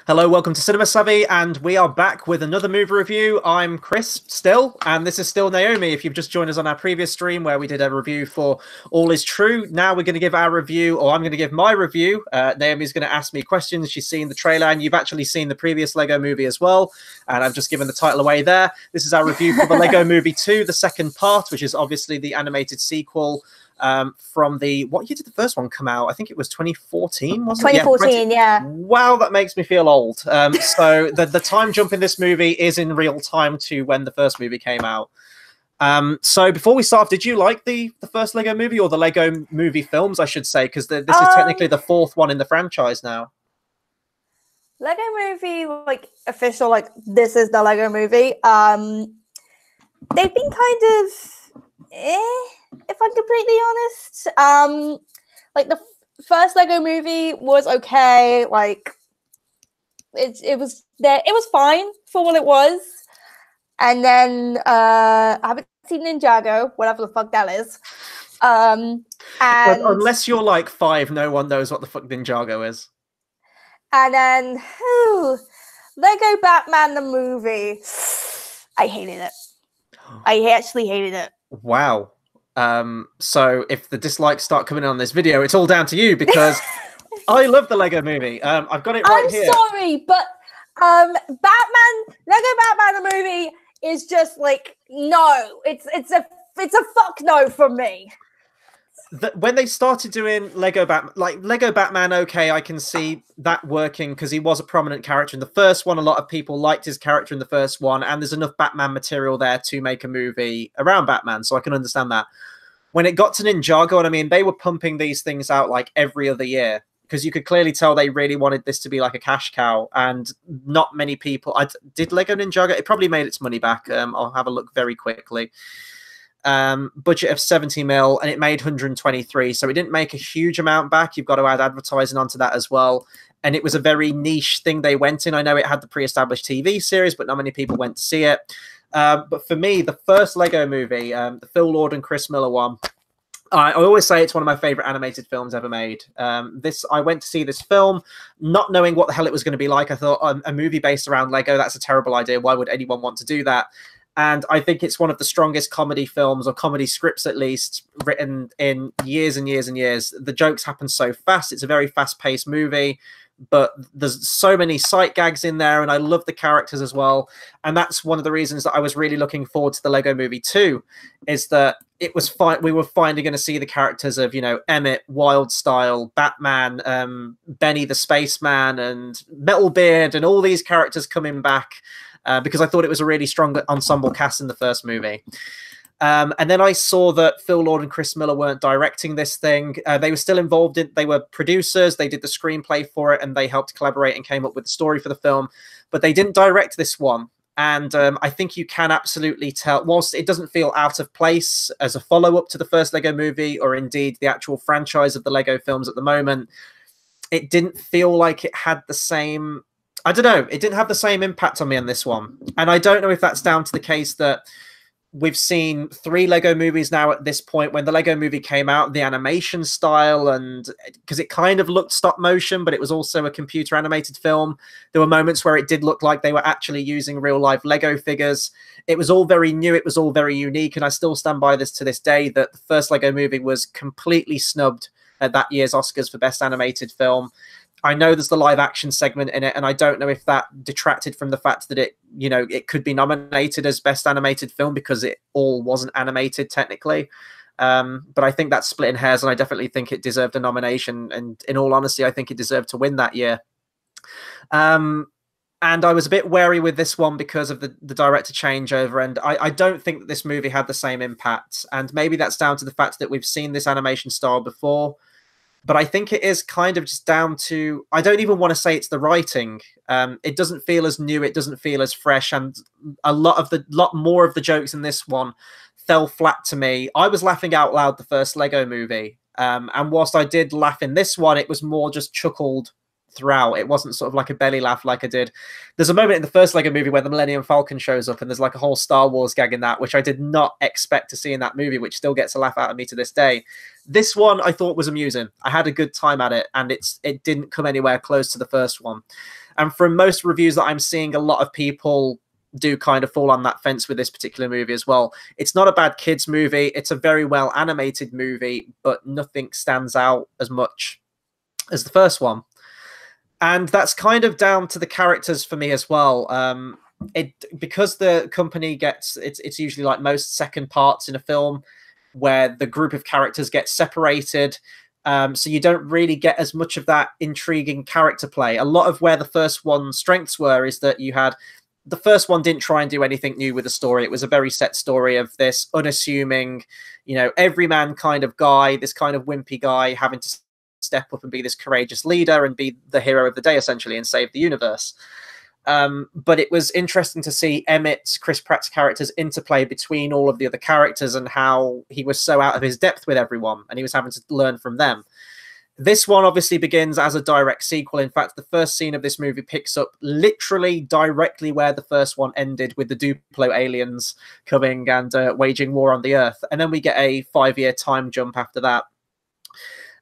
Hello, welcome to Cinema Savvy, and we are back with another movie review. I'm Chris, still, and this is still Naomi. If you've just joined us on our previous stream where we did a review for All Is True, now we're going to give our review, or I'm going to give my review. Naomi's going to ask me questions. She's seen the trailer, and you've actually seen the previous Lego movie as well, and I've just given the title away there. This is our review for the Lego Movie 2, the second part, which is obviously the animated sequel from what year did the first one come out? I think it was 2014, wasn't it? 2014, yeah. Wow, that makes me feel old. So the time jump in this movie is in real time to when the first movie came out. So before we start, did you like the first Lego movie, or the Lego movie films, I should say, because this is technically the fourth one in the franchise now? Lego movie, like official, like this is the Lego movie. They've been kind of if I'm completely honest. Like the first Lego movie was okay. Like it was there. It was fine for what it was. And then I haven't seen Ninjago, whatever the fuck that is. And unless you're like 5, no one knows what the fuck Ninjago is. And then Lego Batman the movie. I hated it. I actually hated it. Wow. So if the dislikes start coming on this video, it's all down to you, because I love the Lego movie. I've got it right here. I'm sorry, but Lego Batman the movie is just like, no. It's a fuck no from me. When they started doing Lego Batman, okay, I can see that working because he was a prominent character in the first one. A lot of people liked his character in the first one, and there's enough Batman material there to make a movie around Batman, so I can understand that. When it got to Ninjago, and I mean, they were pumping these things out like every other year, because you could clearly tell they really wanted this to be like a cash cow, and not many people... Did Lego Ninjago? It probably made its money back. I'll have a look very quickly. Budget of 70 mil, and it made 123, so it didn't make a huge amount back. You've got to add advertising onto that as well, and it was a very niche thing they went in. I know it had the pre-established TV series, but not many people went to see it. But for me, the first Lego movie, the Phil Lord and Chris Miller one, I always say it's one of my favorite animated films ever made. I went to see this film not knowing what the hell it was going to be like. I thought, a movie based around Lego, that's a terrible idea. Why would anyone want to do that? And I think it's one of the strongest comedy films, or comedy scripts at least, written in years and years and years. The jokes happen so fast. It's a very fast-paced movie, but there's so many sight gags in there, and I love the characters as well. And that's one of the reasons that I was really looking forward to the Lego Movie 2, is that it was we were finally going to see the characters of, Emmett, Wildstyle, Batman, Benny the Spaceman, and Metalbeard, and all these characters coming back. Because I thought it was a really strong ensemble cast in the first movie. And then I saw that Phil Lord and Chris Miller weren't directing this thing. They were still involved they were producers, they did the screenplay for it, and they helped collaborate and came up with the story for the film. But they didn't direct this one. And I think you can absolutely tell, whilst it doesn't feel out of place as a follow-up to the first Lego movie, or indeed the actual franchise of the Lego films at the moment, it didn't feel like it had the same... I don't know. It didn't have the same impact on me on this one. And I don't know if that's down to the case that we've seen 3 Lego movies now at this point. When the Lego movie came out, the animation style, and because it kind of looked stop motion, but it was also a computer animated film. There were moments where it did look like they were actually using real life Lego figures. It was all very new. It was all very unique. And I still stand by this to this day, that the first Lego movie was completely snubbed at that year's Oscars for Best Animated Film. I know there's the live action segment in it, and I don't know if that detracted from the fact that it could be nominated as Best Animated Film, because it all wasn't animated technically. But I think that's splitting hairs, and I definitely think it deserved a nomination. And in all honesty, I think it deserved to win that year. And I was a bit wary with this one because of the director changeover, and I don't think that this movie had the same impact. And maybe that's down to the fact that we've seen this animation style before. But I think it is kind of just down to, I don't even want to say it's the writing. It doesn't feel as new. It doesn't feel as fresh. And a lot more of the jokes in this one fell flat to me. I was laughing out loud the first Lego movie. And whilst I did laugh in this one, it was more just chuckled throughout. It wasn't sort of like a belly laugh like I did. There's a moment in the first Lego movie where the Millennium Falcon shows up, and there's like a whole Star Wars gag in that, which I did not expect to see in that movie, which still gets a laugh out of me to this day. This one I thought was amusing. I had a good time at it, and it didn't come anywhere close to the first one. And from most reviews that I'm seeing, a lot of people do kind of fall on that fence with this particular movie as well. It's not a bad kids movie. It's a very well animated movie, but nothing stands out as much as the first one. And that's kind of down to the characters for me as well. Because the company gets, it's usually like most second parts in a film where the group of characters get separated. So you don't really get as much of that intriguing character play. A lot of where the first one's strengths were is that you had, the first one didn't try and do anything new with the story. It was a very set story of this unassuming, you know, everyman kind of guy, this kind of wimpy guy having to step up and be this courageous leader and be the hero of the day, essentially, and save the universe. But it was interesting to see Emmett's, Chris Pratt's character's interplay between all of the other characters and how he was so out of his depth with everyone and he was having to learn from them. This one obviously begins as a direct sequel. In fact, the first scene of this movie picks up literally directly where the first one ended, with the Duplo aliens coming and waging war on the Earth. And then we get a 5-year time jump after that.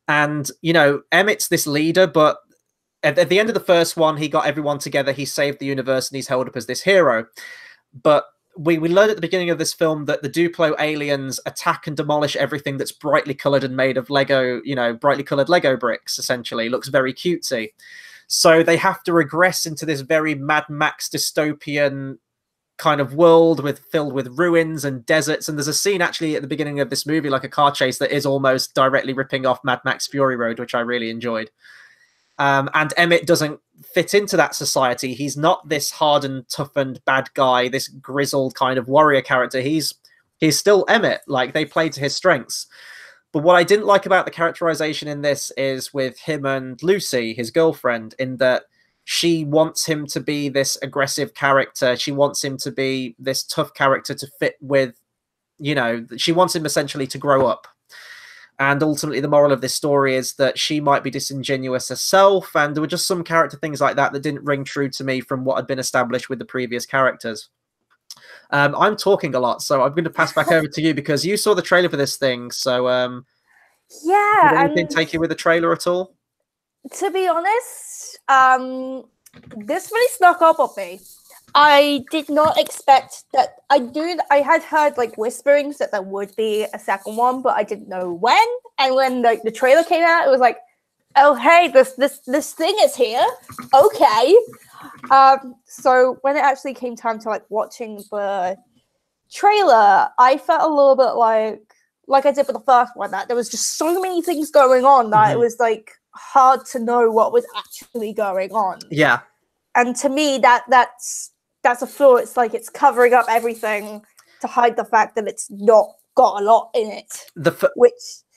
And, you know, Emmett's this leader, but at the end of the first one, he got everyone together, he saved the universe, and he's held up as this hero. But we learned at the beginning of this film that the Duplo aliens attack and demolish everything that's brightly colored and made of Lego, you know, brightly colored Lego bricks, essentially. Looks very cutesy. So they have to regress into this very Mad Max dystopian kind of world filled with ruins and deserts. And there's a scene actually at the beginning of this movie, like a car chase, that is almost directly ripping off Mad Max Fury Road, which I really enjoyed. And Emmett doesn't fit into that society. He's not this hardened, toughened bad guy, this grizzled kind of warrior character. He's still Emmett. Like, they play to his strengths. But what I didn't like about the characterization in this is with him and Lucy, his girlfriend, in that she wants him to be this aggressive character. She wants him to be this tough character to fit with, you know, she wants him essentially to grow up. And ultimately, the moral of this story is that she might be disingenuous herself. And there were just some character things like that that didn't ring true to me from what had been established with the previous characters. I'm talking a lot, so I'm going to pass back over to you because you saw the trailer for this thing. So, yeah, did anything take you with the trailer at all? To be honest, this really snuck up on me. I did not expect that. I had heard like whisperings that there would be a second one, but I didn't know when. And when the trailer came out, it was like, oh hey, this thing is here. Okay. So when it actually came time to like watching the trailer, I felt a little bit like I did with the first one, that there was just so many things going on that it was like hard to know what was actually going on. Yeah. And to me, that's a flaw. It's like it's covering up everything to hide the fact that it's not got a lot in it.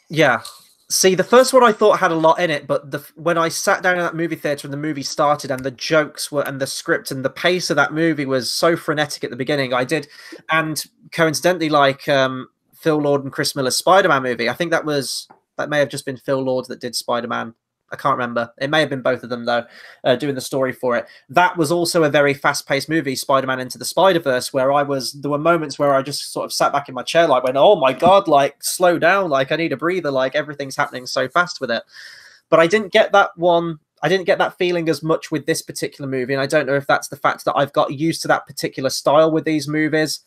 Yeah. See, the first one I thought had a lot in it, but when I sat down in that movie theater and the movie started and the jokes were, and the script and the pace of that movie was so frenetic at the beginning, and coincidentally, like Phil Lord and Chris Miller's Spider-Man movie, I think that may have just been Phil Lord that did Spider-Man. I can't remember. It may have been both of them, though, doing the story for it. That was also a very fast-paced movie, Spider-Man Into the Spider-Verse, where there were moments where I just sort of sat back in my chair, like, went, oh my God, like, slow down, like, I need a breather, like, everything's happening so fast with it. But I didn't get that one. I didn't get that feeling as much with this particular movie, and I don't know if that's the fact that I've got used to that particular style with these movies,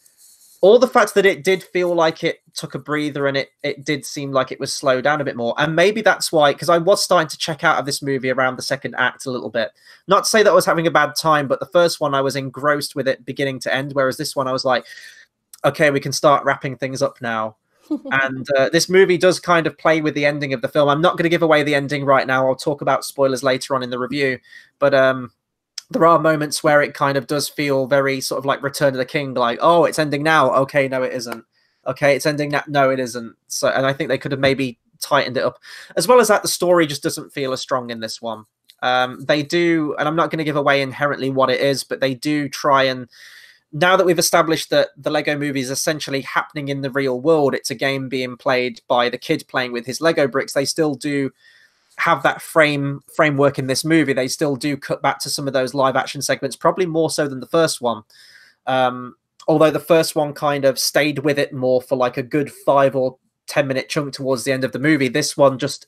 or the fact that it did feel like it took a breather and it did seem like it was slowed down a bit more. And maybe that's why, because I was starting to check out of this movie around the second act a little bit. Not to say that I was having a bad time, but the first one I was engrossed with it beginning to end, whereas this one I was like, okay, we can start wrapping things up now. And this movie does kind of play with the ending of the film. I'm not going to give away the ending right now. I'll talk about spoilers later on in the review. But there are moments where it kind of does feel very sort of like Return of the King, like, oh, it's ending now. Okay, no, it isn't. Okay, it's ending now. No, it isn't. So, and I think they could have maybe tightened it up. As well as that, the story just doesn't feel as strong in this one. They do, and I'm not going to give away inherently what it is, but they do try and, now that we've established that the Lego movie is essentially happening in the real world, it's a game being played by the kid playing with his Lego bricks, they still do have that framework in this movie. They still do cut back to some of those live action segments, probably more so than the first one. Although the first one kind of stayed with it more for like a good 5 or 10-minute chunk towards the end of the movie. This one just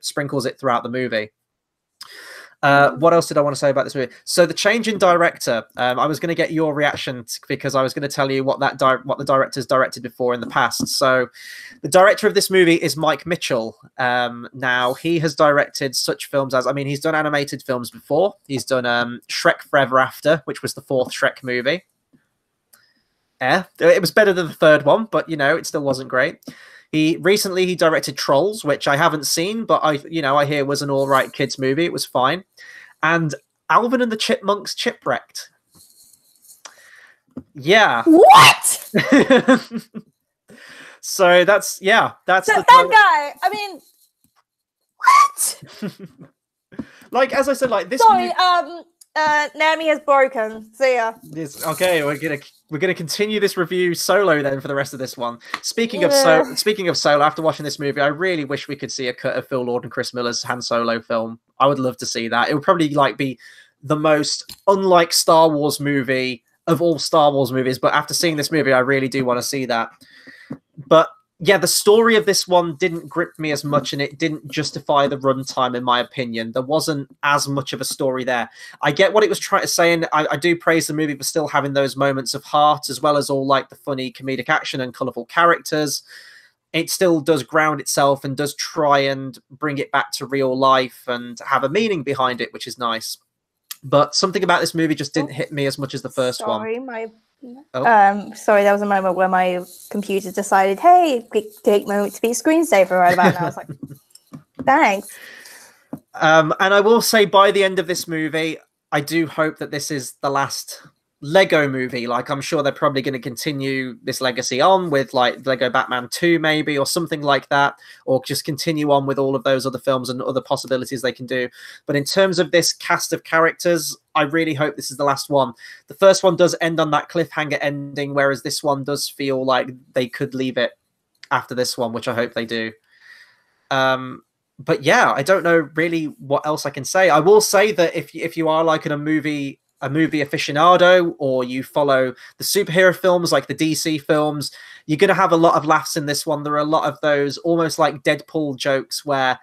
sprinkles it throughout the movie. What else did I want to say about this movie? So the change in director, I was going to get your reaction because I was going to tell you what the director's directed before in the past. So the director of this movie is Mike Mitchell. Now he has directed such films as, I mean, he's done animated films before. He's done Shrek Forever After, which was the 4th Shrek movie. It was better than the 3rd one, but it still wasn't great. He recently directed Trolls, which I haven't seen, but I hear was an all right kids movie. It was fine. And Alvin and the Chipmunks Chipwrecked. Yeah. What? So that's that guy. I mean, what? Like, as I said, like this. Sorry, Naomi has broken. See ya. Okay, we're gonna continue this review solo then for the rest of this one. Speaking of solo, after watching this movie, I really wish we could see a cut of Phil Lord and Chris Miller's Han Solo film. I would love to see that. It would probably be the most unlike Star Wars movie of all Star Wars movies. But after seeing this movie, I really do want to see that. But yeah, the story of this one didn't grip me as much, and it didn't justify the runtime, in my opinion. There wasn't as much of a story there. I get what it was trying to say, and I do praise the movie for still having those moments of heart, as well as all like the funny comedic action and colourful characters. It still does ground itself and does try and bring it back to real life and have a meaning behind it, which is nice. But something about this movie just didn't hit me as much as the first one. Sorry, there was a moment where my computer decided, hey, take a moment to be a screensaver right about now. I was like, thanks. And I will say, by the end of this movie, I do hope that this is the last Lego movie. Like, I'm sure they're probably going to continue this legacy on with like Lego Batman 2 maybe, or something like that, or just continue on with all of those other films and other possibilities they can do. But in terms of this cast of characters, I really hope this is the last one. The first one does end on that cliffhanger ending, whereas this one does feel like they could leave it after this one, which I hope they do. But yeah, I don't know really what else I can say. I will say that if you are like a movie aficionado, or you follow the superhero films like the DC films, you're going to have a lot of laughs in this one. There are a lot of those almost like Deadpool jokes where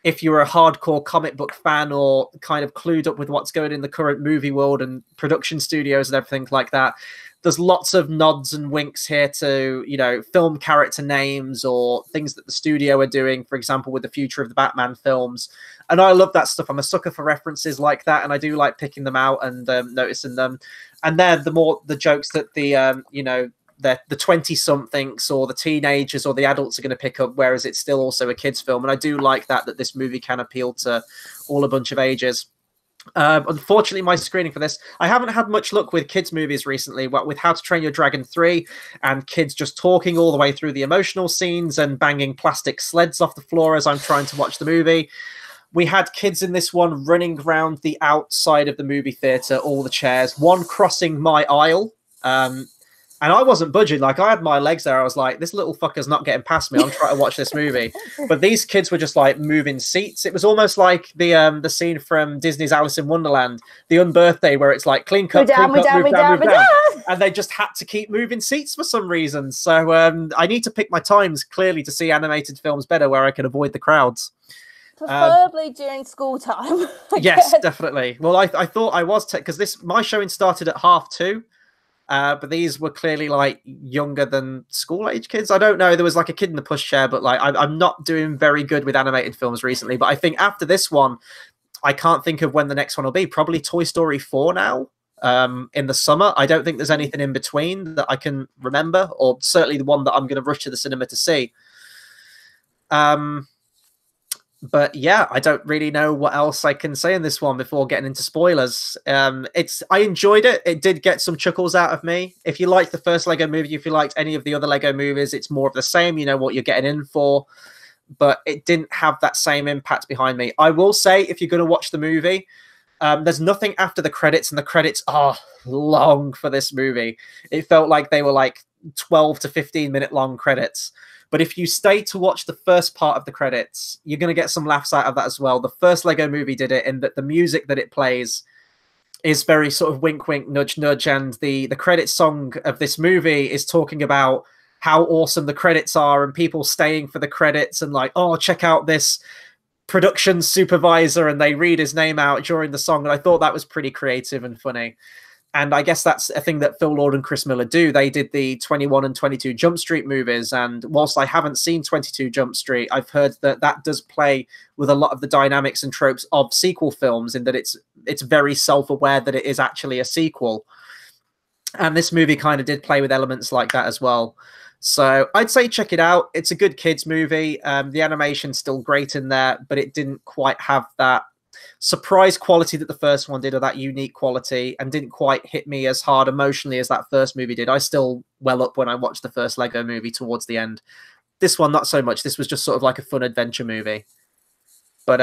if you're a hardcore comic book fan or kind of clued up with what's going in the current movie world and production studios and everything like that, there's lots of nods and winks here to, film character names or things that the studio are doing, for example, with the future of the Batman films. And I love that stuff. I'm a sucker for references like that, and I do like picking them out and noticing them. And they're the jokes that the 20-somethings or the teenagers or the adults are going to pick up, whereas it's still also a kid's film. And I do like that this movie can appeal to all a bunch of ages. Unfortunately, my screening for this, I haven't had much luck with kids' movies recently, with How to Train Your Dragon 3 and kids just talking all the way through the emotional scenes and banging plastic sleds off the floor as I'm trying to watch the movie. We had kids in this one running around the outside of the movie theater, all the chairs, one crossing my aisle. And I wasn't budging. Like, I had my legs there. I was like, this little fucker's not getting past me. I'm trying to watch this movie. But these kids were just like moving seats. It was almost like the scene from Disney's Alice in Wonderland, the unbirthday, where it's like clean cut, move down. And they just had to keep moving seats for some reason. So I need to pick my times clearly to see animated films better where I can avoid the crowds. Preferably during school time. Yes, definitely. Well, I thought I was, because my showing started at 2:30. But these were clearly like younger than school age kids. I don't know. There was like a kid in the pushchair, but like I'm not doing very good with animated films recently. But I think after this one, I can't think of when the next one will be. Probably Toy Story 4 now, in the summer. I don't think there's anything in between that I can remember, or certainly the one that I'm going to rush to the cinema to see. But yeah, I don't really know what else I can say in this one before getting into spoilers. I enjoyed it. It did get some chuckles out of me. If you liked the first Lego movie, if you liked any of the other Lego movies, it's more of the same. You know what you're getting in for. But it didn't have that same impact behind me. I will say, if you're going to watch the movie, there's nothing after the credits, and the credits are long for this movie. It felt like they were like 12 to 15-minute long credits. But if you stay to watch the first part of the credits, you're going to get some laughs out of that as well. The first Lego movie did it in that the music that it plays is very sort of wink, wink, nudge, nudge. And the credit song of this movie is talking about how awesome the credits are and people staying for the credits and like, oh, check out this production supervisor, and they read his name out during the song. And I thought that was pretty creative and funny. And I guess that's a thing that Phil Lord and Chris Miller do. They did the 21 and 22 Jump Street movies. And whilst I haven't seen 22 Jump Street, I've heard that that does play with a lot of the dynamics and tropes of sequel films, in that it's very self-aware that it is actually a sequel. And this movie kind of did play with elements like that as well. So I'd say check it out. It's a good kids movie. The animation's still great in there, but it didn't quite have that surprise quality that the first one did, or that unique quality, and didn't quite hit me as hard emotionally as that first movie did. I still well up when I watched the first Lego movie towards the end. This one, not so much. This was just sort of like a fun adventure movie. But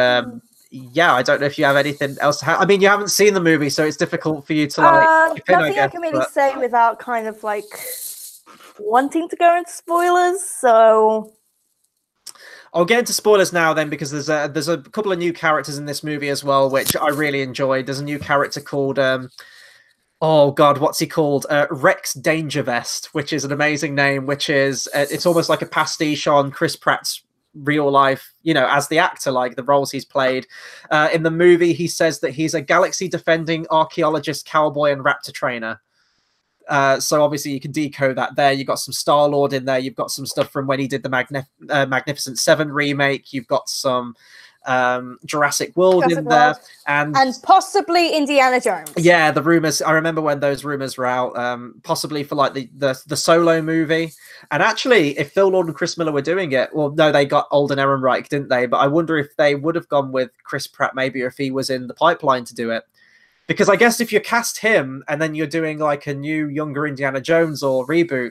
yeah, I don't know if you have anything else. I mean, you haven't seen the movie, so it's difficult for you to like. Nothing I can really say without kind of like wanting to go into spoilers. So I'll get into spoilers now then, because there's a couple of new characters in this movie as well, which I really enjoyed. There's a new character called oh god, what's he called? Rex Dangervest, which is an amazing name. Which is it's almost like a pastiche on Chris Pratt's real life, you know, as the actor, like the roles he's played. In the movie, he says that he's a galaxy defending archaeologist, cowboy, and raptor trainer. So obviously you can decode that there. You've got some Star-Lord in there. You've got some stuff from when he did the Magnificent Seven remake. You've got some Jurassic World in there. And possibly Indiana Jones. Yeah, the rumors. I remember when those rumors were out, possibly for like the Solo movie. And actually, if Phil Lord and Chris Miller were doing it, well, no, they got Alden Ehrenreich, didn't they? But I wonder if they would have gone with Chris Pratt maybe, or if he was in the pipeline to do it. Because I guess if you cast him and then you're doing like a new, younger Indiana Jones or reboot,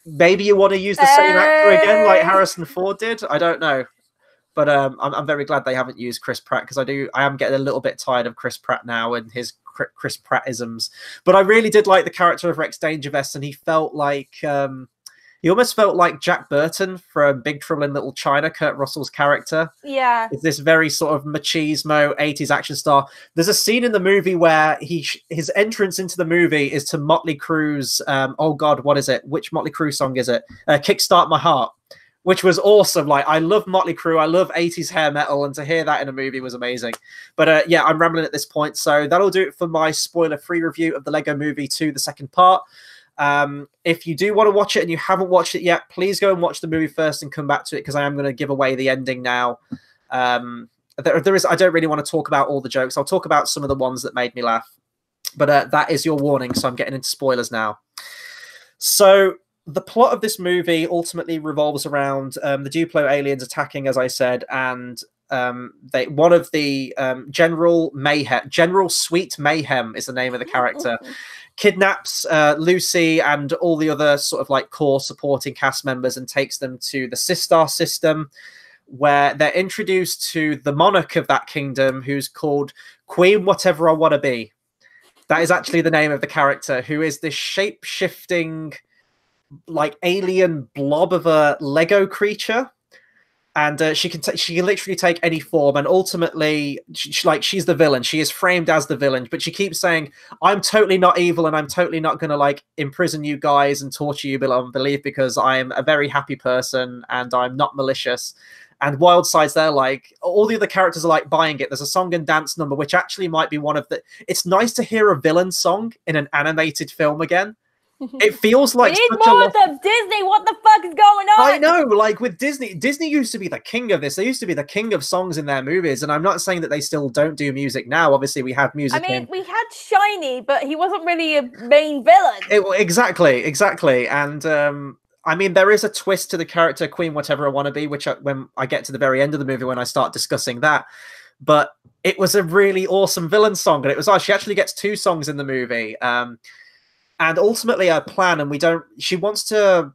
maybe you want to use the same actor again, like Harrison Ford did. I don't know, but I'm very glad they haven't used Chris Pratt, because I am getting a little bit tired of Chris Pratt now and his Chris Pratt-isms. But I really did like the character of Rex Dangervest, and he felt like he almost felt like Jack Burton from Big Trouble in Little China, Kurt Russell's character. Yeah. It's this very sort of machismo 80s action star. There's a scene in the movie where his entrance into the movie is to Motley Crue's, oh God, what is it? Which Motley Crue song is it? Kickstart My Heart, which was awesome. Like, I love Motley Crue. I love 80s hair metal, and to hear that in a movie was amazing. But yeah, I'm rambling at this point. So that'll do it for my spoiler-free review of the Lego Movie 2, the second part. If you do want to watch it and you haven't watched it yet, please go and watch the movie first and come back to it, because I am going to give away the ending now. I don't really want to talk about all the jokes. I'll talk about some of the ones that made me laugh, but that is your warning. So I'm getting into spoilers now. So the plot of this movie ultimately revolves around the Duplo aliens attacking, as I said, and one of the General Sweet Mayhem is the name of the character. Kidnaps Lucy and all the other sort of like core supporting cast members and takes them to the Sistar system, where they're introduced to the monarch of that kingdom, who's called Queen Whatever I Want to Be. That is actually the name of the character, who is this shape-shifting like alien blob of a Lego creature. And she can literally take any form, and ultimately, she's the villain. She is framed as the villain, but she keeps saying, "I'm totally not evil, and I'm totally not going to like imprison you guys and torture you beyond belief, because I'm a very happy person and I'm not malicious." And Wildside's there, like all the other characters are like buying it. There's a song and dance number, which actually might be one of the. It's nice to hear a villain song in an animated film again. It feels like we need more of Disney. What the fuck is going on? I know, like with Disney used to be the king of this. They used to be the king of songs in their movies, and I'm not saying that they still don't do music now. Obviously, we have music. I mean, we had Shiny, but he wasn't really a main villain. Exactly. And I mean, there is a twist to the character Queen Whatever I Want to Be, which when I get to the very end of the movie, when I start discussing that. But it was a really awesome villain song, and it was she actually gets 2 songs in the movie. And ultimately her plan, and she wants to,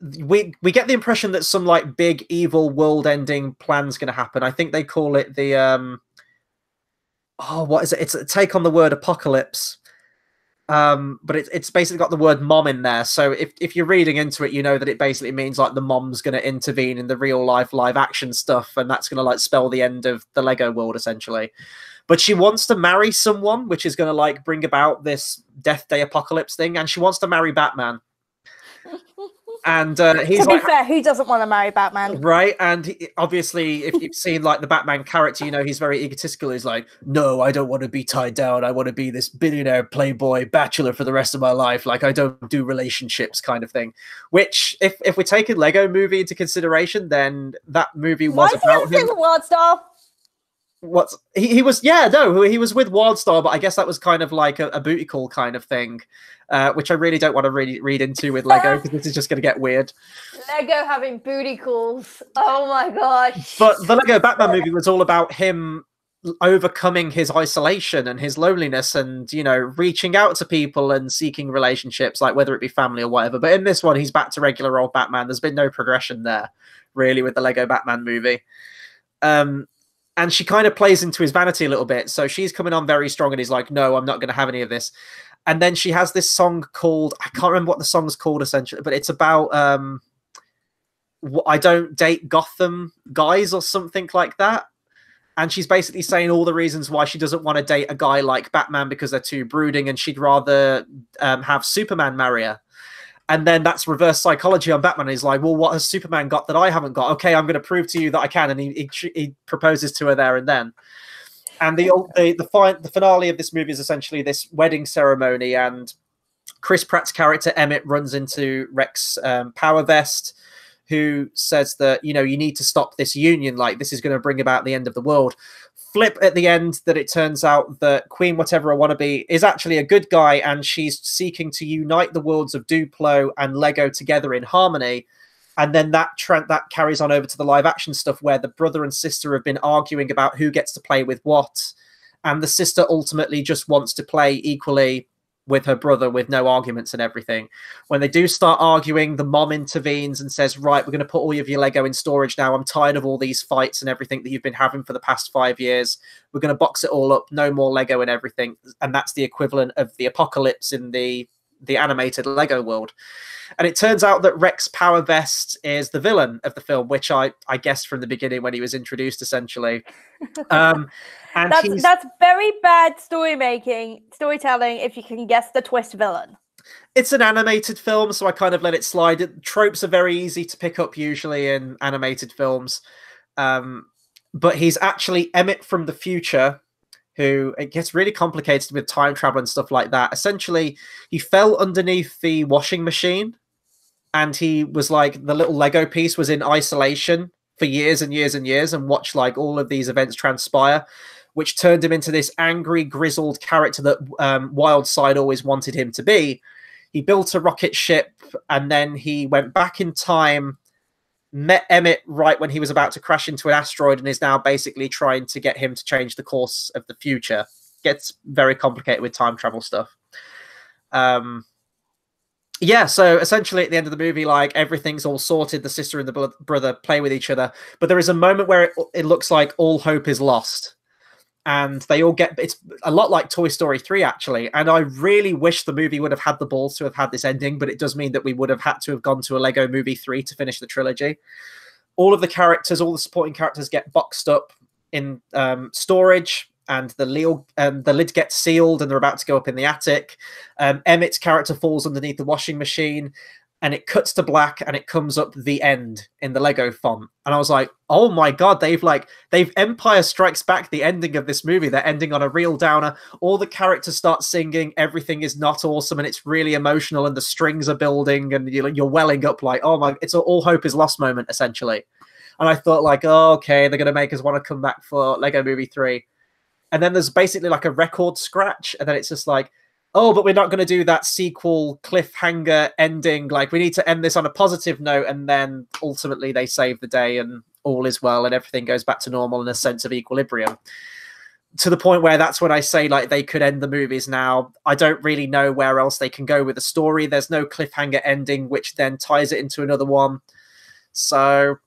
we get the impression that some like big evil world ending plan's going to happen. I think they call it the, what is it? It's a take on the word apocalypse. But it's basically got the word mom in there. So if you're reading into it, you know that it basically means like the mom's going to intervene in the real life live action stuff, and that's going to like spell the end of the Lego world essentially. But she wants to marry someone, which is going to like bring about this Death Day apocalypse thing, and she wants to marry Batman. And he's to be like, fair, who doesn't want to marry Batman? right? And obviously, if you've seen like the Batman character, you know he's very egotistical. He's like, no, I don't want to be tied down. I want to be this billionaire playboy bachelor for the rest of my life. Like I don't do relationships, kind of thing. Which, if we're taking Lego Movie into consideration, then that movie was about him. Wildstar? What's he was he was with Wildstar, but I guess that was kind of like a booty call kind of thing, which I really don't want to really read into with Lego because this is just going to get weird. Lego having booty calls. Oh my gosh. But the Lego Batman movie was all about him overcoming his isolation and his loneliness and, you know, reaching out to people and seeking relationships, like whether it be family or whatever. But in this one, he's back to regular old Batman. There's been no progression there, really, with the Lego Batman movie. And she kind of plays into his vanity a little bit. So she's coming on very strong and he's like, no, I'm not going to have any of this. And then she has this song called, I can't remember what the song's called essentially, but it's about I don't date Gotham guys or something like that. And she's basically saying all the reasons why she doesn't want to date a guy like Batman because they're too brooding and she'd rather have Superman marry her. And then that's reverse psychology on Batman. He's like, well, what has Superman got that I haven't got? Okay, I'm going to prove to you that I can. And he proposes to her there and then. And the finale of this movie is essentially this wedding ceremony. And Chris Pratt's character, Emmett, runs into Rex Power Vest, who says that, you know, you need to stop this union. Like, this is going to bring about the end of the world. Flip at the end that it turns out that Queen Whatever I Want to Be is actually a good guy and she's seeking to unite the worlds of Duplo and Lego together in harmony. And then that carries on over to the live action stuff where the brother and sister have been arguing about who gets to play with what. And the sister ultimately just wants to play equally with her brother with no arguments and everything. When they do start arguing, the mom intervenes and says, right, we're going to put all of your Lego in storage now. I'm tired of all these fights and everything that you've been having for the past 5 years. We're going to box it all up. No more Lego and everything. And that's the equivalent of the apocalypse in the animated Lego world. And it turns out that Rex Power Vest is the villain of the film, which I guessed from the beginning when he was introduced, essentially. And that's very bad storytelling if you can guess the twist villain. It's an animated film, so I kind of let it slide. Tropes are very easy to pick up usually in animated films. But he's actually Emmett from the future, who it gets really complicated with time travel and stuff like that. Essentially, he fell underneath the washing machine and he was like, the little Lego piece was in isolation for years and years and years and watched like all of these events transpire, which turned him into this angry, grizzled character that Wildside always wanted him to be. He built a rocket ship and then he went back in time, met Emmett right when he was about to crash into an asteroid and is now basically trying to get him to change the course of the future. Gets very complicated with time travel stuff. Yeah, so essentially at the end of the movie, like everything's all sorted. The sister and the brother play with each other. But there is a moment where it looks like all hope is lost. And they all get, it's a lot like Toy Story 3, actually. And I really wish the movie would have had the balls to have had this ending, but it does mean that we would have had to have gone to a Lego Movie 3 to finish the trilogy. All of the characters, all the supporting characters get boxed up in storage, and the lid gets sealed, and they're about to go up in the attic. Emmett's character falls underneath the washing machine, and it cuts to black, and it comes up the end in the Lego font. And I was like, oh my God, they've Empire Strikes Back the ending of this movie. They're ending on a real downer. All the characters start singing. Everything is not awesome, and it's really emotional, and the strings are building, and you're welling up like, oh my, it's an all hope is lost moment, essentially. And I thought like, oh, okay, they're going to make us want to come back for Lego Movie 3. And then there's basically like a record scratch, and then it's just like, oh, but we're not going to do that sequel cliffhanger ending. Like, we need to end this on a positive note, and then ultimately they save the day, and all is well, and everything goes back to normal in a sense of equilibrium. To the point where that's when I say, like, they could end the movies now. I don't really know where else they can go with the story. There's no cliffhanger ending, which then ties it into another one. So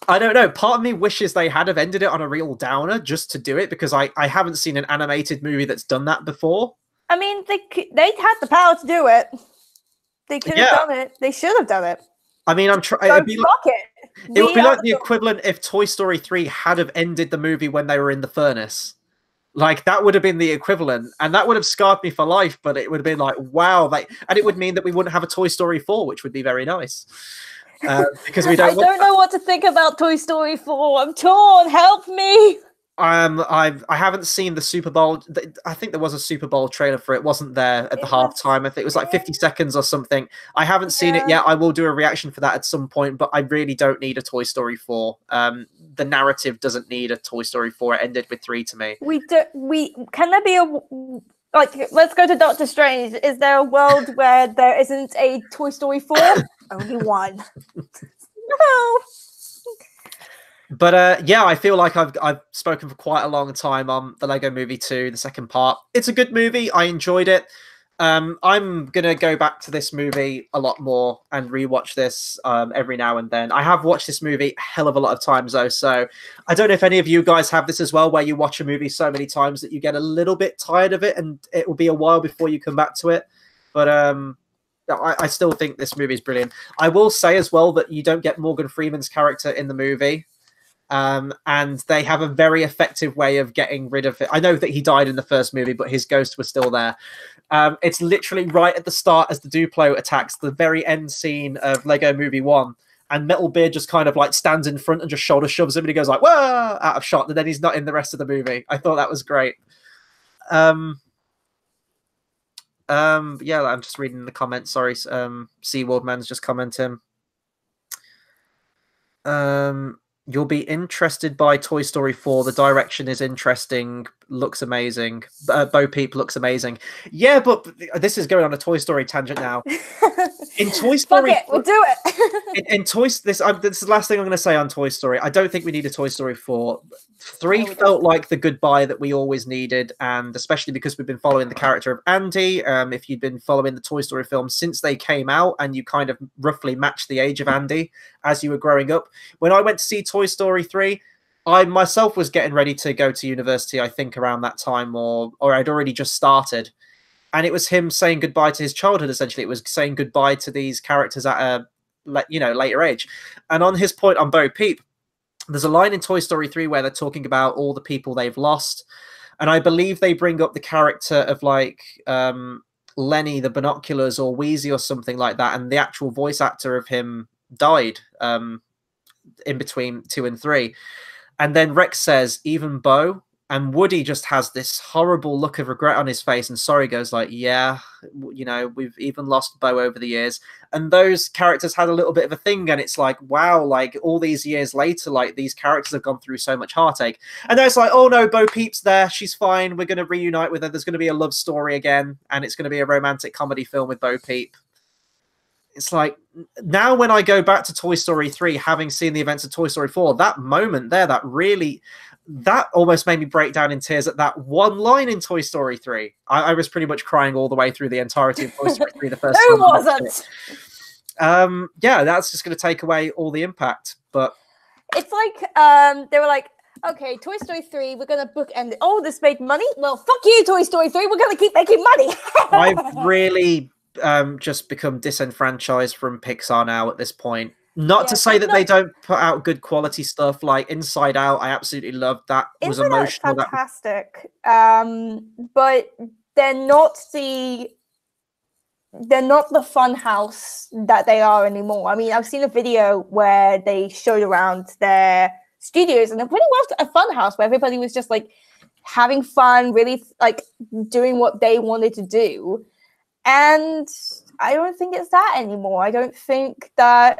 I don't know. Part of me wishes they had have ended it on a real downer just to do it, because I haven't seen an animated movie that's done that before. I mean, they had the power to do it. They could have done it. They should have done it. I mean, I'm trying. Fuck it. It would be like the equivalent if Toy Story 3 had have ended the movie when they were in the furnace. Like, that would have been the equivalent, and that would have scarred me for life. But it would have been like, wow, and it would mean that we wouldn't have a Toy Story 4, which would be very nice. Because we don't. I don't know what to think about Toy Story 4. I'm torn. Help me. I haven't seen the Super Bowl. I think there was a Super Bowl trailer for it. Wasn't there at the halftime? I think it was like 50 seconds or something. I haven't seen it yet. I will do a reaction for that at some point, but I really don't need a Toy Story 4. The narrative doesn't need a Toy Story 4. It ended with 3 to me. Can there be a, like, let's go to Doctor Strange. Is there a world where there isn't a Toy Story 4? Only one. No. But yeah, I feel like I've spoken for quite a long time on the Lego Movie 2, the second part. It's a good movie. I enjoyed it. I'm gonna go back to this movie a lot more and rewatch this every now and then. I have watched this movie a hell of a lot of times though, so I don't know if any of you guys have this as well, where you watch a movie so many times that you get a little bit tired of it, and it will be a while before you come back to it. But I still think this movie is brilliant. I will say as well that you don't get Morgan Freeman's character in the movie. And they have a very effective way of getting rid of it. I know that he died in the first movie, but his ghost was still there. It's literally right at the start as the Duplo attacks, the very end scene of Lego Movie 1. And Metal Beard just kind of like stands in front and just shoulder shoves him, and he goes like, whoa, out of shot. And then he's not in the rest of the movie. I thought that was great. Yeah, I'm just reading the comments. Sorry, SeaWorld Man's just commenting. You'll be interested by Toy Story 4. The direction is interesting. Looks amazing. Bo Peep looks amazing. Yeah, but this is going on a Toy Story tangent now. In Toy Story, fuck it, we'll do it. in Toy, this is the last thing I'm going to say on Toy Story. I don't think we need a Toy Story 4. 3 felt like the goodbye that we always needed, and especially because we've been following the character of Andy. If you'd been following the Toy Story films since they came out, and you kind of roughly matched the age of Andy as you were growing up. When I went to see Toy Story 3, I myself was getting ready to go to university, I think around that time, or I'd already just started. And it was him saying goodbye to his childhood, essentially. It was saying goodbye to these characters at a later age. And on his point on Bo Peep, there's a line in Toy Story 3 where they're talking about all the people they've lost. And I believe they bring up the character of like Lenny, the binoculars, or Wheezy or something like that. And the actual voice actor of him died in between 2 and 3. And then Rex says, even Bo, and Woody just has this horrible look of regret on his face, and Sorry goes like, yeah, you know, we've even lost Bo over the years. And those characters had a little bit of a thing, and it's like, wow, like all these years later, like these characters have gone through so much heartache. And then it's like, oh no, Bo Peep's there, she's fine, we're going to reunite with her, there's going to be a love story again, and it's going to be a romantic comedy film with Bo Peep. It's like, now when I go back to Toy Story 3, having seen the events of Toy Story 4, that moment there, that almost made me break down in tears at that one line in Toy Story 3. I was pretty much crying all the way through the entirety of Toy Story 3 the first time. Who wasn't? Yeah, that's just going to take away all the impact. But it's like they were like, okay, Toy Story 3, we're going to bookend it. Oh, this made money? Well, fuck you, Toy Story 3. We're going to keep making money. I've really just become disenfranchised from Pixar now at this point. Not to say that they don't put out good quality stuff, like Inside Out. I absolutely loved that. Was emotional. Fantastic. But they're not the fun house that they are anymore. I mean, I've seen a video where they showed around their studios, and it pretty much a fun house where everybody was just like having fun, really like doing what they wanted to do. And I don't think it's that anymore. I don't think that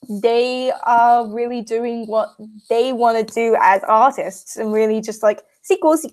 they are really doing what they want to do as artists, and really just like sequel. For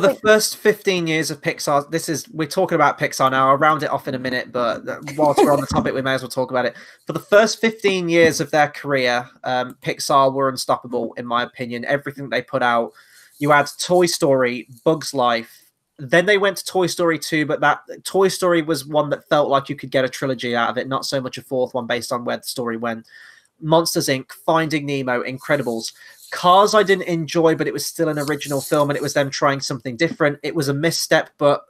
the first 15 years of Pixar, we're talking about Pixar now. I'll round it off in a minute, but whilst we're on the topic, we may as well talk about it. For the first 15 years of their career, Pixar were unstoppable, in my opinion. Everything they put out, you had Toy Story, Bug's Life. Then they went to Toy Story 2, but that Toy Story was one that felt like you could get a trilogy out of it, not so much a fourth one based on where the story went. Monsters, Inc., Finding Nemo, Incredibles. Cars I didn't enjoy, but it was still an original film, and it was them trying something different. It was a misstep, but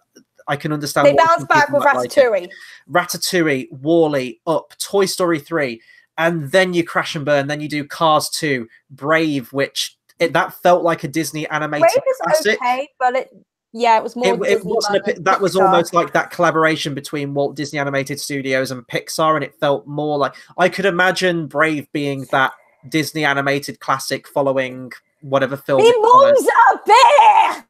I can understand. They bounced back with Ratatouille. Ratatouille, Wall-E, Up, Toy Story 3, and then you crash and burn. Then you do Cars 2, Brave, which that felt like a Disney animated Brave is classic. okay, but it was more. It wasn't that was almost like that collaboration between Walt Disney Animated Studios and Pixar, and it felt more like I could imagine Brave being that Disney animated classic following whatever film. The mom's a bear.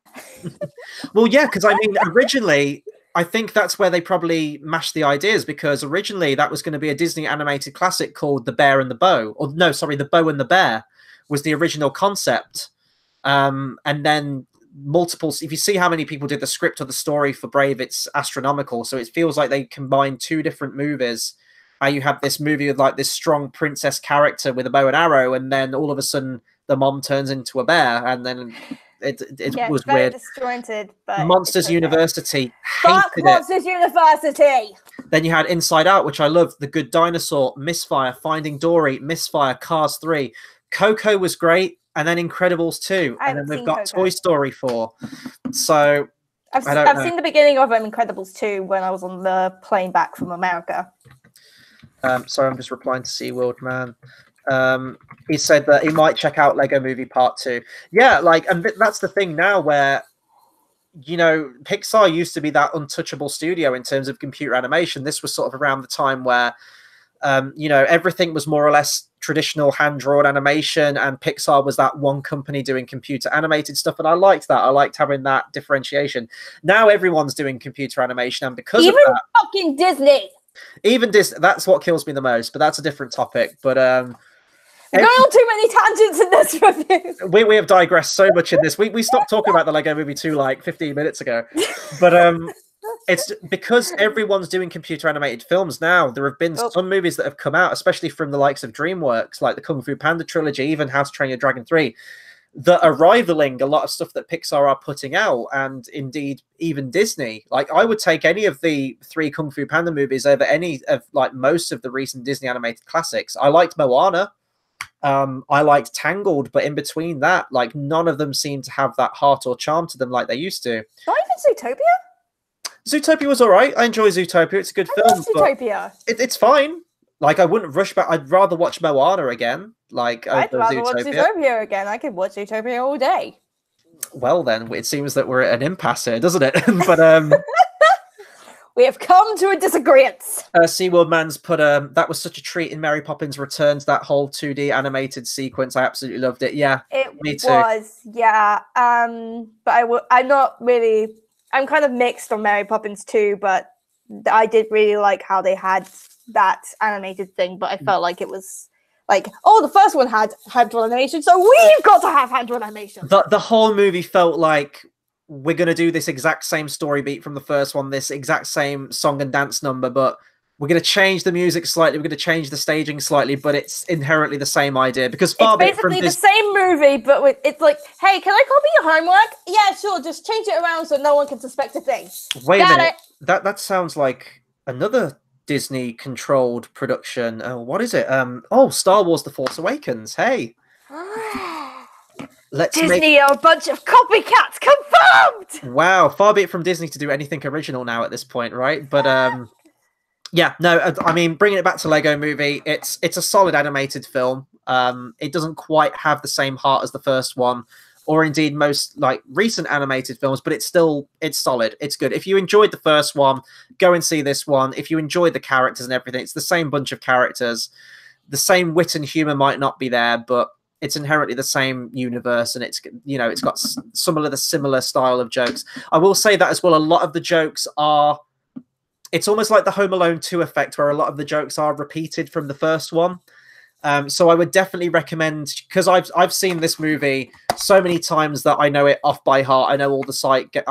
Well, yeah, because I mean, originally, I think that's where they probably mashed the ideas, because originally that was going to be a Disney animated classic called The Bear and the Bow, or no, sorry, The Bow and the Bear was the original concept, and then multiple. If you see how many people did the script or the story for Brave, it's astronomical. So it feels like they combined two different movies. You have this movie with like this strong princess character with a bow and arrow, and then all of a sudden the mom turns into a bear, and then it was very weird. Disjointed, but Monsters University. Fuck Monsters University. Then you had Inside Out, which I loved. The Good Dinosaur, Misfire, Finding Dory, Misfire, Cars 3. Coco was great, and then Incredibles 2, and then we've got Toy Story 4. So I've seen the beginning of Incredibles 2 when I was on the plane back from America. Sorry, I'm just replying to SeaWorld Man. He said that he might check out Lego Movie Part 2. Yeah, like, and that's the thing now where, you know, Pixar used to be that untouchable studio in terms of computer animation. This was sort of around the time where, you know, everything was more or less traditional hand-drawn animation, and Pixar was that one company doing computer animated stuff, and I liked that. I liked having that differentiation. Now everyone's doing computer animation, and because of that, fucking Disney. Even Disney, that's what kills me the most, but that's a different topic. But we're going on too many tangents in this review. We have digressed so much in this. We stopped talking about the Lego Movie 2 like 15 minutes ago. But it's because everyone's doing computer animated films now. There have been some movies that have come out, especially from the likes of DreamWorks, like the Kung Fu Panda trilogy, even How to Train Your Dragon 3. That are rivaling a lot of stuff that Pixar are putting out, and indeed even Disney. Like, I would take any of the 3 Kung Fu Panda movies over any of like most of the recent Disney animated classics. I liked Moana. I liked Tangled, but in between that, like, none of them seem to have that heart or charm to them like they used to. Not even Zootopia? Zootopia was all right. I enjoy Zootopia. It's a good film. Zootopia. It's fine. Like, I wouldn't rush back. I'd rather watch Moana again. Like, I'd rather watch Zootopia again. I could watch Zootopia all day. Well, then, it seems that we're at an impasse here, doesn't it? But we have come to a disagreement. SeaWorld Man's put that was such a treat in Mary Poppins Returns, that whole 2D animated sequence. I absolutely loved it. Yeah, me too. Yeah. But I'm not really. I'm kind of mixed on Mary Poppins 2, but I did really like how they had that animated thing. But I felt like it was like, oh, the first one had hand-drawn animation, so we've got to have hand-drawn animation. The whole movie felt like we're going to do this exact same story beat from the first one, this exact same song and dance number, but we're going to change the music slightly, we're going to change the staging slightly, but it's inherently the same idea. Because far it's basically the same movie, but it's like, hey, can I copy your homework? Yeah, sure, just change it around so no one can suspect a thing. Wait a minute, that sounds like another Disney controlled production. What is it? Star Wars The Force Awakens. Hey. Disney are a bunch of copycats, confirmed! Wow, far be it from Disney to do anything original now at this point, right? But yeah, no, I mean, bringing it back to Lego Movie, it's a solid animated film. It doesn't quite have the same heart as the first one, or indeed most like recent animated films, but it's solid. It's good. If you enjoyed the first one, go and see this one. If you enjoyed the characters and everything, it's the same bunch of characters. The same wit and humor might not be there, but it's inherently the same universe, and it's got some of the similar style of jokes. I will say that as well. A lot of the jokes are, it's almost like the Home Alone 2 effect, where a lot of the jokes are repeated from the first one. So I would definitely recommend, because I've seen this movie so many times that I know it off by heart. I know all the sight gags,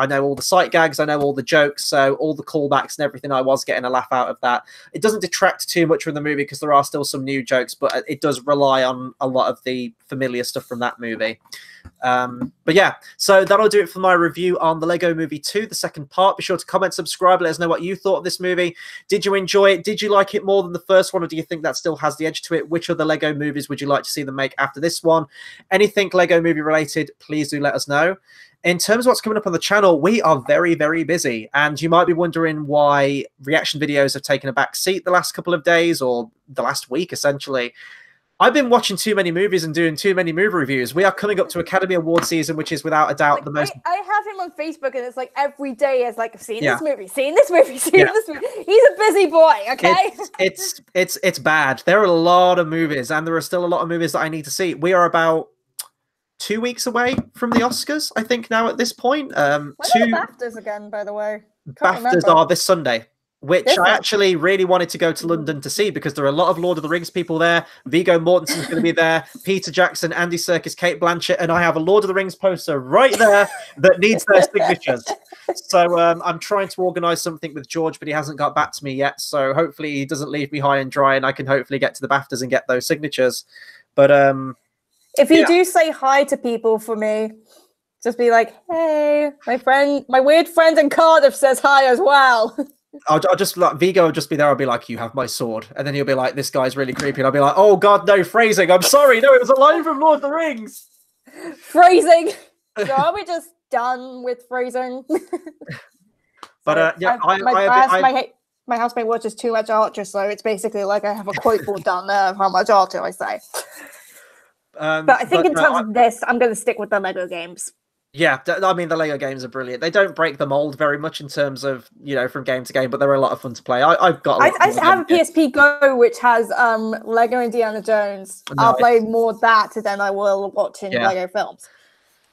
I know all the jokes, so all the callbacks and everything. I was getting a laugh out of that. It doesn't detract too much from the movie because there are still some new jokes, but it does rely on a lot of the familiar stuff from that movie. But yeah, so that'll do it for my review on the Lego Movie 2, the second part. Be sure to comment, subscribe, let us know what you thought of this movie. Did you enjoy it? Did you like it more than the first one, or do you think that still has the edge to it? Which other Lego movies would you like to see them make after this one? Anything Lego movie related, please do let us know. In terms of what's coming up on the channel, we are very, very busy. And you might be wondering why reaction videos have taken a back seat the last couple of days, or the last week, essentially. I've been watching too many movies and doing too many movie reviews. We are coming up to Academy Award season, which is without a doubt like, the most... I have him on Facebook, and it's like every day is like, I've seen this movie, seen this movie, seen this movie. He's a busy boy, okay? It's bad. There are a lot of movies, and there are still a lot of movies that I need to see. We are about 2 weeks away from the Oscars, I think, now at this point. When are the BAFTAs again, by the way? BAFTAs are this Sunday, which I actually really wanted to go to London to see, because there are a lot of Lord of the Rings people there. Viggo Mortensen's going to be there, Peter Jackson, Andy Serkis, Kate Blanchett, and I have a Lord of the Rings poster right there that needs their signatures. So I'm trying to organise something with George, but he hasn't got back to me yet. So hopefully he doesn't leave me high and dry, and I can hopefully get to the BAFTAs and get those signatures. But if you do say hi to people for me, just be like, hey, my weird friend in Cardiff says hi as well. I'll just like, Viggo will just be there. I'll be like, you have my sword. And then he'll be like, this guy's really creepy. And I'll be like, oh God, no, phrasing. I'm sorry. No, it was a line from Lord of the Rings. Phrasing. So are we just done with phrasing? But yeah, my housemate watches too much Archer, so it's basically like I have a quote board down there of how much Archer I say. But I think in terms of this, I'm going to stick with the Lego games. Yeah, I mean, the Lego games are brilliant. They don't break the mold very much in terms of, you know, from game to game, but they're a lot of fun to play. I've got. I have a PSP Go which has Lego Indiana Jones. Nice. I'll play more that than I will watching Lego films.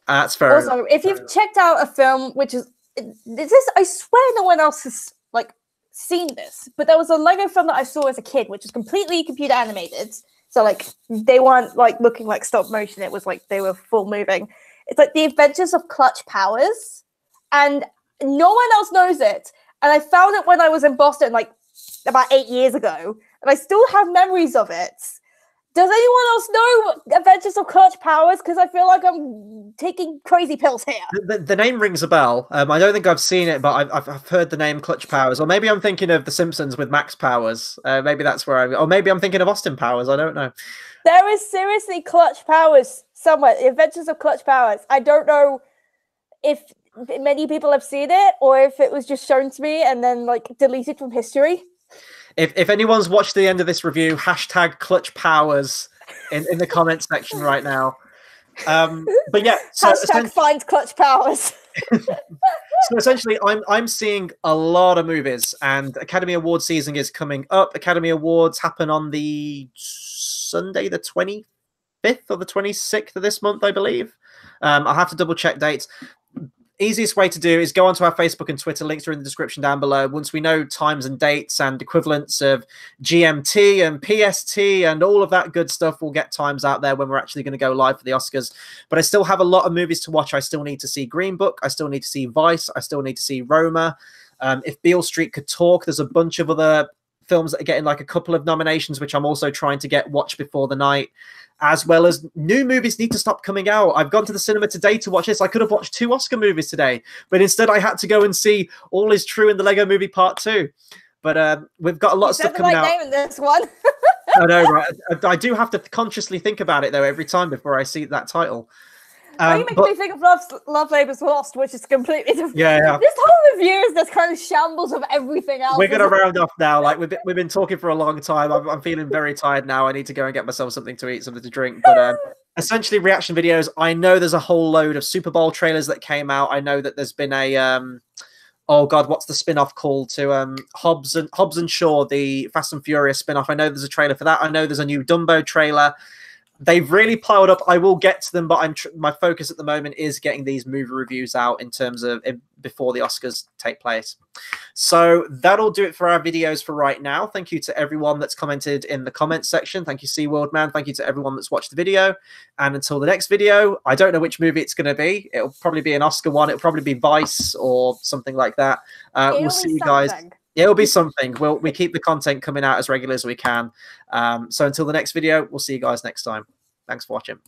That's fair. Also, if you've checked out a film, which is I swear no one else has like seen this, but there was a Lego film that I saw as a kid, which was completely computer animated. So like they weren't like looking like stop motion. It was like they were full moving. It's like The Adventures of Clutch Powers, and no one else knows it. And I found it when I was in Boston, like about 8 years ago, and I still have memories of it. Does anyone else know Adventures of Clutch Powers? Because I feel like I'm taking crazy pills here. The name rings a bell. I don't think I've seen it, but I've heard the name Clutch Powers. Or maybe I'm thinking of The Simpsons with Max Powers. Maybe that's where or maybe I'm thinking of Austin Powers. I don't know. There is seriously Clutch Powers somewhere. The Adventures of Clutch Powers. I don't know if many people have seen it or if it was just shown to me and then like deleted from history. If anyone's watched the end of this review, hashtag Clutch Powers in the comment section right now. But yeah, so hashtag find Clutch Powers. So essentially, I'm seeing a lot of movies, and Academy Award season is coming up. Academy Awards happen on the Sunday, the 25th or the 26th of this month, I believe. I'll have to double check dates. Easiest way to do is go onto our Facebook and Twitter. Links are in the description down below. Once we know times and dates and equivalents of GMT and PST and all of that good stuff, we'll get times out there when we're actually going to go live for the Oscars. But I still have a lot of movies to watch. I still need to see Green Book. I still need to see Vice. I still need to see Roma. If Beale Street Could Talk, there's a bunch of other films that are getting like a couple of nominations, which I'm also trying to get watched before the night, as well as new movies need to stop coming out. I've gone to the cinema today to watch this. I could have watched 2 Oscar movies today, but instead I had to go and see All Is True in the Lego Movie Part 2. But we've got a lot of stuff coming out. Name in this one. I know, right? I do have to consciously think about it though every time before I see that title. You make me think of Love Labour's Lost, which is completely different. Yeah. This whole review is this kind of shambles of everything else. We're going to round off now. Like we've been talking for a long time. I'm feeling very tired now. I need to go and get myself something to eat, something to drink. But essentially, reaction videos. I know there's a whole load of Super Bowl trailers that came out. I know that there's been a oh God, what's the spin-off called to Hobbs and Shaw, the Fast and Furious spin-off. I know there's a trailer for that. I know there's a new Dumbo trailer. They've really plowed up. I will get to them, but my focus at the moment is getting these movie reviews out in terms of before the Oscars take place. So that'll do it for our videos for right now. Thank you to everyone that's commented in the comments section. Thank you, SeaWorld Man. Thank you to everyone that's watched the video. And until the next video, I don't know which movie it's going to be. It'll probably be an Oscar one. It'll probably be Vice or something like that. We'll see you guys. It'll be something. We keep the content coming out as regular as we can. So until the next video, we'll see you guys next time. Thanks for watching.